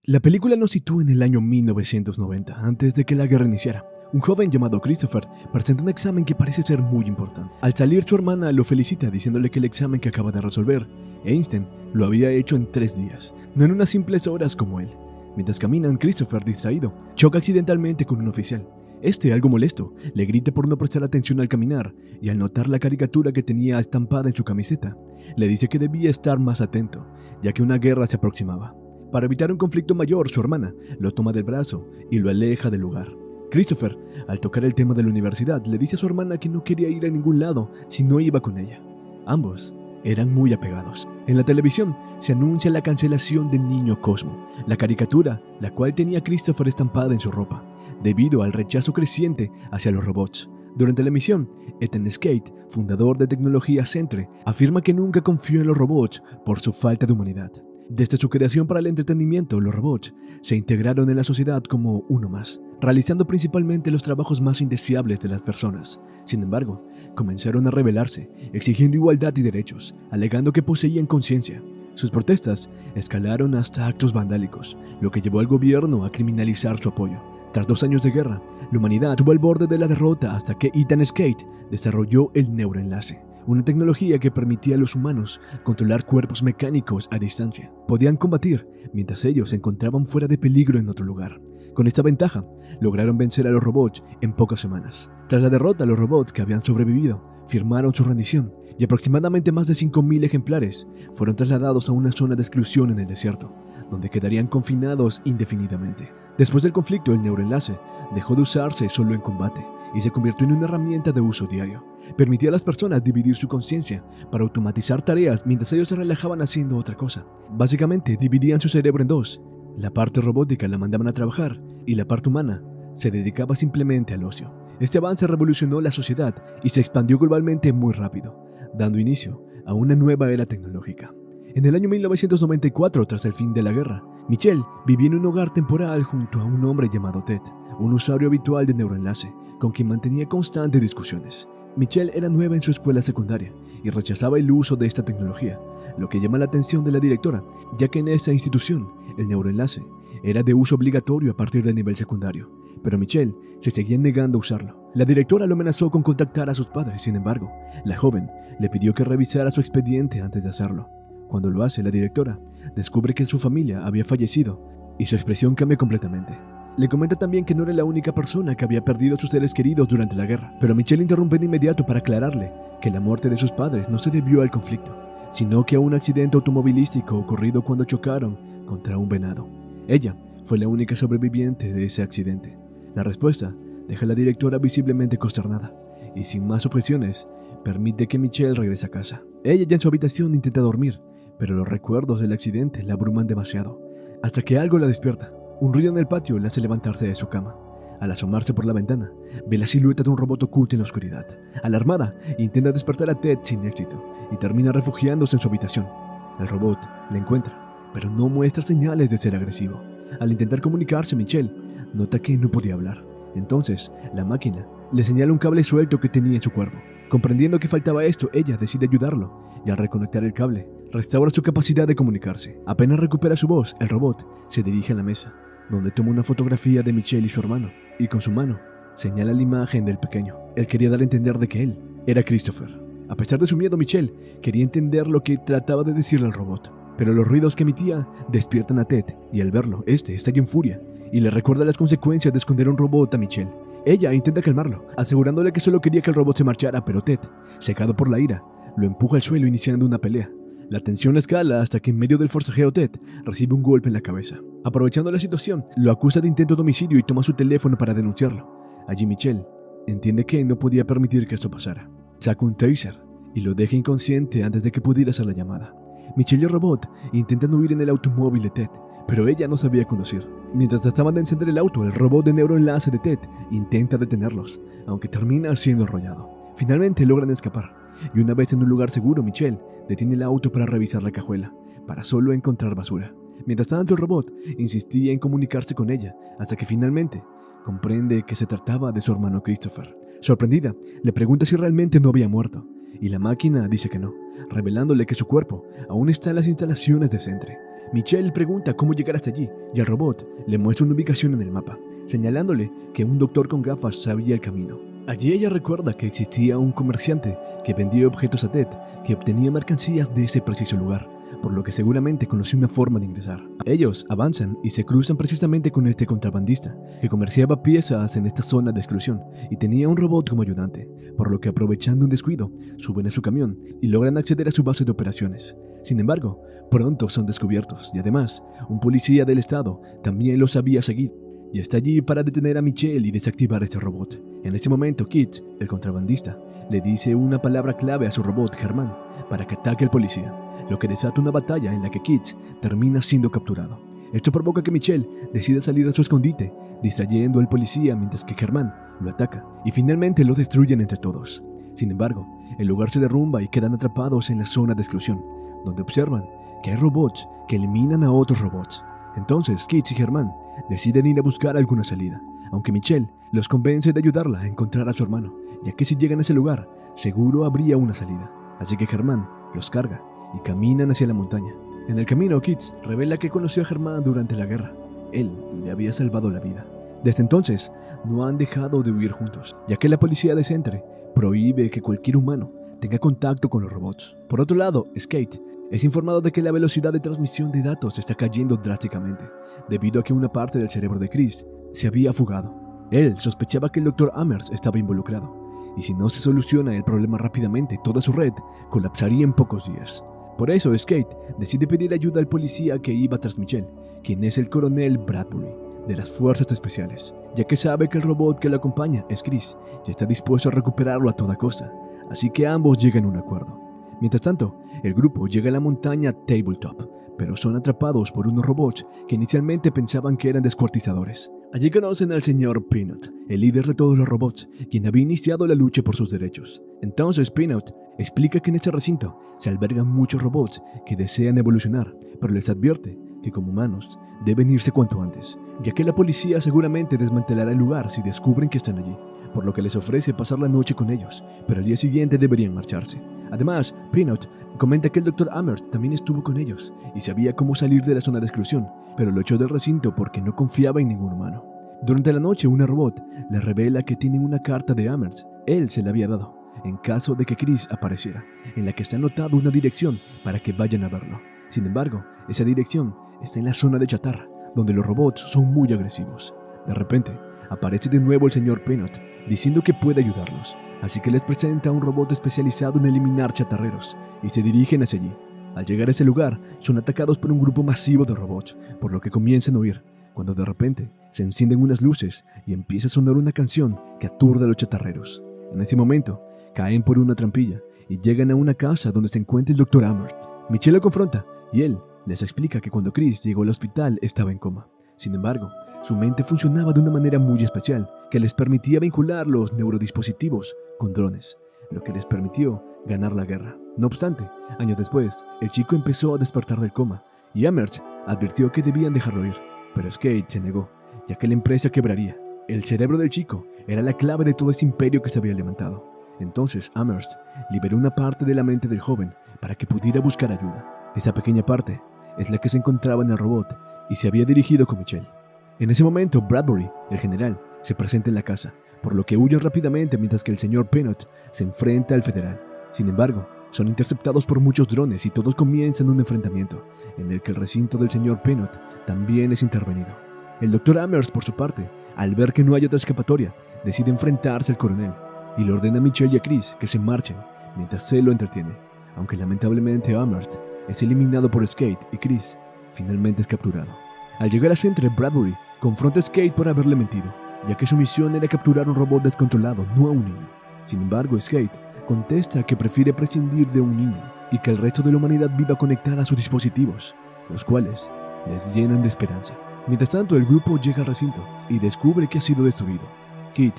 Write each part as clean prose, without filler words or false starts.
La película nos sitúa en el año 1990, antes de que la guerra iniciara. Un joven llamado Christopher presenta un examen que parece ser muy importante. Al salir, su hermana lo felicita diciéndole que el examen que acaba de resolver, Einstein lo había hecho en 3 días, no en unas simples horas como él. Mientras caminan, Christopher, distraído, choca accidentalmente con un oficial. Este, algo molesto, le grita por no prestar atención al caminar y al notar la caricatura que tenía estampada en su camiseta, le dice que debía estar más atento, ya que una guerra se aproximaba. Para evitar un conflicto mayor, su hermana lo toma del brazo y lo aleja del lugar. Christopher, al tocar el tema de la universidad, le dice a su hermana que no quería ir a ningún lado si no iba con ella. Ambos eran muy apegados. En la televisión se anuncia la cancelación de Niño Cosmo, la caricatura la cual tenía Christopher estampada en su ropa, debido al rechazo creciente hacia los robots. Durante la emisión, Ethan Skate, fundador de Tecnología Centre, afirma que nunca confió en los robots por su falta de humanidad. Desde su creación para el entretenimiento, los robots se integraron en la sociedad como uno más, realizando principalmente los trabajos más indeseables de las personas. Sin embargo, comenzaron a rebelarse, exigiendo igualdad y derechos, alegando que poseían conciencia. Sus protestas escalaron hasta actos vandálicos, lo que llevó al gobierno a criminalizar su apoyo. Tras 2 años de guerra, la humanidad estuvo al borde de la derrota hasta que Ethan Skate desarrolló el neuroenlace, una tecnología que permitía a los humanos controlar cuerpos mecánicos a distancia. Podían combatir mientras ellos se encontraban fuera de peligro en otro lugar. Con esta ventaja, lograron vencer a los robots en pocas semanas. Tras la derrota, los robots que habían sobrevivido firmaron su rendición y aproximadamente más de 5.000 ejemplares fueron trasladados a una zona de exclusión en el desierto, donde quedarían confinados indefinidamente. Después del conflicto, el neuroenlace dejó de usarse solo en combate y se convirtió en una herramienta de uso diario. Permitía a las personas dividir su conciencia para automatizar tareas mientras ellos se relajaban haciendo otra cosa. Básicamente, dividían su cerebro en dos. La parte robótica la mandaban a trabajar y la parte humana se dedicaba simplemente al ocio. Este avance revolucionó la sociedad y se expandió globalmente muy rápido, dando inicio a una nueva era tecnológica. En el año 1994, tras el fin de la guerra, Michelle vivía en un hogar temporal junto a un hombre llamado Ted, un usuario habitual de neuroenlace, con quien mantenía constantes discusiones. Michelle era nueva en su escuela secundaria y rechazaba el uso de esta tecnología, lo que llama la atención de la directora, ya que en esa institución el neuroenlace era de uso obligatorio a partir del nivel secundario, pero Michelle se seguía negando a usarlo. La directora lo amenazó con contactar a sus padres, sin embargo, la joven le pidió que revisara su expediente antes de hacerlo. Cuando lo hace, la directora descubre que su familia había fallecido y su expresión cambia completamente. Le comenta también que no era la única persona que había perdido a sus seres queridos durante la guerra, pero Michelle interrumpe de inmediato para aclararle que la muerte de sus padres no se debió al conflicto, sino que a un accidente automovilístico ocurrido cuando chocaron contra un venado. Ella fue la única sobreviviente de ese accidente. La respuesta deja a la directora visiblemente consternada y, sin más objeciones, permite que Michelle regrese a casa. Ella, ya en su habitación, intenta dormir, pero los recuerdos del accidente la abruman demasiado, hasta que algo la despierta. Un ruido en el patio le hace levantarse de su cama. Al asomarse por la ventana, ve la silueta de un robot oculto en la oscuridad. Alarmada, intenta despertar a Ted sin éxito y termina refugiándose en su habitación. El robot la encuentra, pero no muestra señales de ser agresivo. Al intentar comunicarse, Michelle nota que no podía hablar. Entonces, la máquina le señala un cable suelto que tenía en su cuerpo. Comprendiendo que faltaba esto, ella decide ayudarlo, y al reconectar el cable, restaura su capacidad de comunicarse. Apenas recupera su voz, el robot se dirige a la mesa, donde toma una fotografía de Michelle y su hermano, y con su mano señala la imagen del pequeño. Él quería dar a entender de que él era Christopher. A pesar de su miedo, Michelle quería entender lo que trataba de decirle al robot, pero los ruidos que emitía despiertan a Ted, y al verlo, este estalla en furia, y le recuerda las consecuencias de esconder un robot a Michelle. Ella intenta calmarlo, asegurándole que solo quería que el robot se marchara, pero Ted, cegado por la ira, lo empuja al suelo iniciando una pelea. La tensión escala hasta que en medio del forcejeo Ted recibe un golpe en la cabeza. Aprovechando la situación, lo acusa de intento de homicidio y toma su teléfono para denunciarlo. Allí Michelle entiende que no podía permitir que esto pasara. Saca un taser y lo deja inconsciente antes de que pudiera hacer la llamada. Michelle y el robot intentan huir en el automóvil de Ted, pero ella no sabía conducir. Mientras trataban de encender el auto, el robot de neuroenlace de Ted intenta detenerlos, aunque termina siendo arrollado. Finalmente logran escapar, y una vez en un lugar seguro, Michelle detiene el auto para revisar la cajuela, para solo encontrar basura. Mientras tanto, el robot insistía en comunicarse con ella, hasta que finalmente comprende que se trataba de su hermano Christopher. Sorprendida, le pregunta si realmente no había muerto, y la máquina dice que no, revelándole que su cuerpo aún está en las instalaciones de Centre. Michelle pregunta cómo llegar hasta allí y el robot le muestra una ubicación en el mapa, señalándole que un doctor con gafas sabía el camino. Allí ella recuerda que existía un comerciante que vendía objetos a Ted que obtenía mercancías de ese preciso lugar, por lo que seguramente conoció una forma de ingresar. Ellos avanzan y se cruzan precisamente con este contrabandista que comerciaba piezas en esta zona de exclusión y tenía un robot como ayudante, por lo que aprovechando un descuido, suben a su camión y logran acceder a su base de operaciones. Sin embargo, pronto son descubiertos y además, un policía del estado también los había seguido y está allí para detener a Michelle y desactivar este robot. En ese momento, Kit, el contrabandista, le dice una palabra clave a su robot, Germán, para que ataque al policía, lo que desata una batalla en la que Kit termina siendo capturado. Esto provoca que Michelle decida salir de su escondite, distrayendo al policía mientras que Germán lo ataca y finalmente lo destruyen entre todos. Sin embargo, el lugar se derrumba y quedan atrapados en la zona de exclusión, donde observan que hay robots que eliminan a otros robots. Entonces, Kit y Germán deciden ir a buscar alguna salida, aunque Michelle los convence de ayudarla a encontrar a su hermano, ya que si llegan a ese lugar, seguro habría una salida. Así que Germán los carga y caminan hacia la montaña. En el camino, Kit revela que conoció a Germán durante la guerra. Él le había salvado la vida. Desde entonces, no han dejado de huir juntos, ya que la policía de Centre prohíbe que cualquier humano tenga contacto con los robots. Por otro lado, Skate es informado de que la velocidad de transmisión de datos está cayendo drásticamente, debido a que una parte del cerebro de Chris se había fugado. Él sospechaba que el Dr. Amherst estaba involucrado, y si no se soluciona el problema rápidamente, toda su red colapsaría en pocos días. Por eso, Skate decide pedir ayuda al policía que iba tras Michelle, quien es el coronel Bradbury, de las Fuerzas Especiales, ya que sabe que el robot que lo acompaña es Chris y está dispuesto a recuperarlo a toda costa, así que ambos llegan a un acuerdo. Mientras tanto, el grupo llega a la montaña Tabletop, pero son atrapados por unos robots que inicialmente pensaban que eran descuartizadores. Allí conocen al señor Peanut, el líder de todos los robots, quien había iniciado la lucha por sus derechos. Entonces Peanut explica que en este recinto se albergan muchos robots que desean evolucionar, pero les advierte que como humanos deben irse cuanto antes, ya que la policía seguramente desmantelará el lugar si descubren que están allí, por lo que les ofrece pasar la noche con ellos, pero al día siguiente deberían marcharse. Además, Peanut comenta que el Dr. Amherst también estuvo con ellos y sabía cómo salir de la zona de exclusión, pero lo echó del recinto porque no confiaba en ningún humano. Durante la noche, una robot le revela que tiene una carta de Amherst. Él se la había dado, en caso de que Chris apareciera, en la que está anotada una dirección para que vayan a verlo. Sin embargo, esa dirección está en la zona de chatarra, donde los robots son muy agresivos. De repente, aparece de nuevo el señor Peanut, diciendo que puede ayudarlos, así que les presenta a un robot especializado en eliminar chatarreros, y se dirigen hacia allí. Al llegar a ese lugar, son atacados por un grupo masivo de robots, por lo que comienzan a huir, cuando de repente se encienden unas luces y empieza a sonar una canción que aturde a los chatarreros. En ese momento, caen por una trampilla y llegan a una casa donde se encuentra el Dr. Amherst. Michelle lo confronta y él les explica que cuando Chris llegó al hospital estaba en coma. Sin embargo, su mente funcionaba de una manera muy especial que les permitía vincular los neurodispositivos con drones, lo que les permitió ganar la guerra. No obstante, años después, el chico empezó a despertar del coma y Amherst advirtió que debían dejarlo ir, pero Skate se negó, ya que la empresa quebraría. El cerebro del chico era la clave de todo ese imperio que se había levantado. Entonces Amherst liberó una parte de la mente del joven para que pudiera buscar ayuda. Esa pequeña parte es la que se encontraba en el robot y se había dirigido con Michelle. En ese momento, Bradbury, el general, se presenta en la casa, por lo que huyen rápidamente mientras que el señor Peanut se enfrenta al federal. Sin embargo, son interceptados por muchos drones y todos comienzan un enfrentamiento, en el que el recinto del señor Peanut también es intervenido. El Dr. Amherst, por su parte, al ver que no hay otra escapatoria, decide enfrentarse al coronel y le ordena a Michelle y a Chris que se marchen mientras él lo entretiene, aunque lamentablemente Amherst es eliminado por Skate y Chris finalmente es capturado. Al llegar a Centre, Bradbury confronta a Skate por haberle mentido, ya que su misión era capturar un robot descontrolado, no a un niño. Sin embargo, Skate contesta que prefiere prescindir de un niño y que el resto de la humanidad viva conectada a sus dispositivos, los cuales les llenan de esperanza. Mientras tanto, el grupo llega al recinto y descubre que ha sido destruido. Kit,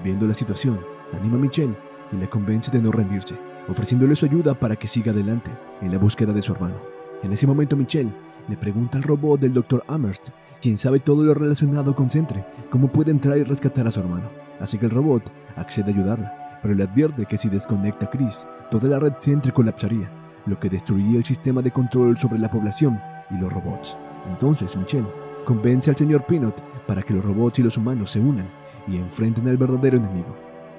viendo la situación, anima a Michelle y la convence de no rendirse, ofreciéndole su ayuda para que siga adelante en la búsqueda de su hermano. En ese momento, Michelle le pregunta al robot del Dr. Amherst, quien sabe todo lo relacionado con Centre, cómo puede entrar y rescatar a su hermano. Así que el robot accede a ayudarla, pero le advierte que si desconecta a Chris, toda la red Centre colapsaría, lo que destruiría el sistema de control sobre la población y los robots. Entonces Michelle convence al señor Peanut para que los robots y los humanos se unan y enfrenten al verdadero enemigo,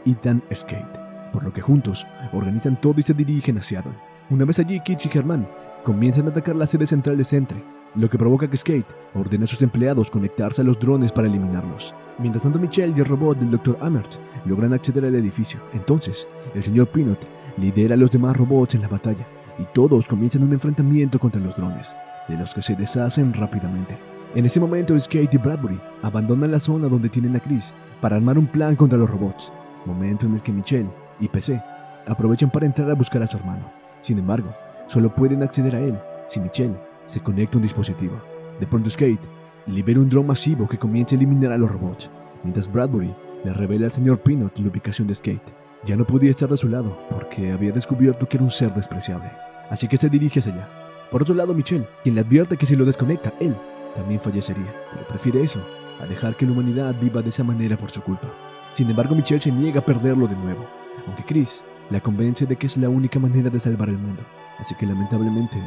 Ethan Skate, por lo que juntos organizan todo y se dirigen hacia Seattle. Una vez allí, Kitz y Herman comienzan a atacar la sede central de Sentry, lo que provoca que Skate ordene a sus empleados conectarse a los drones para eliminarlos. Mientras tanto, Michelle y el robot del Dr. Amherst logran acceder al edificio. Entonces, el señor Peanut lidera a los demás robots en la batalla y todos comienzan un enfrentamiento contra los drones, de los que se deshacen rápidamente. En ese momento, Skate y Bradbury abandonan la zona donde tienen a Chris para armar un plan contra los robots, momento en el que Michelle y PC aprovechan para entrar a buscar a su hermano. Sin embargo, solo pueden acceder a él si Michelle se conecta a un dispositivo. De pronto Skate libera un dron masivo que comienza a eliminar a los robots, mientras Bradbury le revela al señor Peanut la ubicación de Skate. Ya no podía estar de su lado porque había descubierto que era un ser despreciable, así que se dirige hacia allá. Por otro lado, Michelle, quien le advierte que si lo desconecta, él también fallecería, pero prefiere eso a dejar que la humanidad viva de esa manera por su culpa. Sin embargo, Michelle se niega a perderlo de nuevo, aunque Chris la convence de que es la única manera de salvar el mundo, así que lamentablemente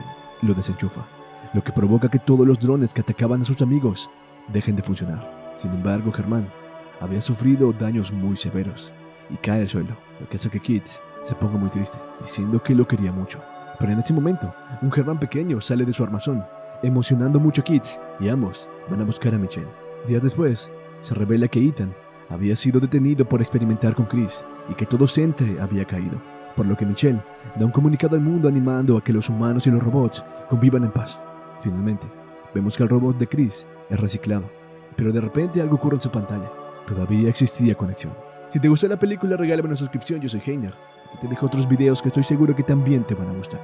lo desenchufa, lo que provoca que todos los drones que atacaban a sus amigos dejen de funcionar. Sin embargo, Herman había sufrido daños muy severos y cae al suelo, lo que hace que Kitz se ponga muy triste, diciendo que lo quería mucho. Pero en ese momento, un Herman pequeño sale de su armazón, emocionando mucho a Kitz, y ambos van a buscar a Michelle. Días después, se revela que Ethan había sido detenido por experimentar con Chris y que todo Sentry había caído, por lo que Michelle da un comunicado al mundo animando a que los humanos y los robots convivan en paz. Finalmente, vemos que el robot de Chris es reciclado, pero de repente algo ocurre en su pantalla. Todavía existía conexión. Si te gustó la película, regálame una suscripción. Yo soy Heiner y te dejo otros videos que estoy seguro que también te van a gustar.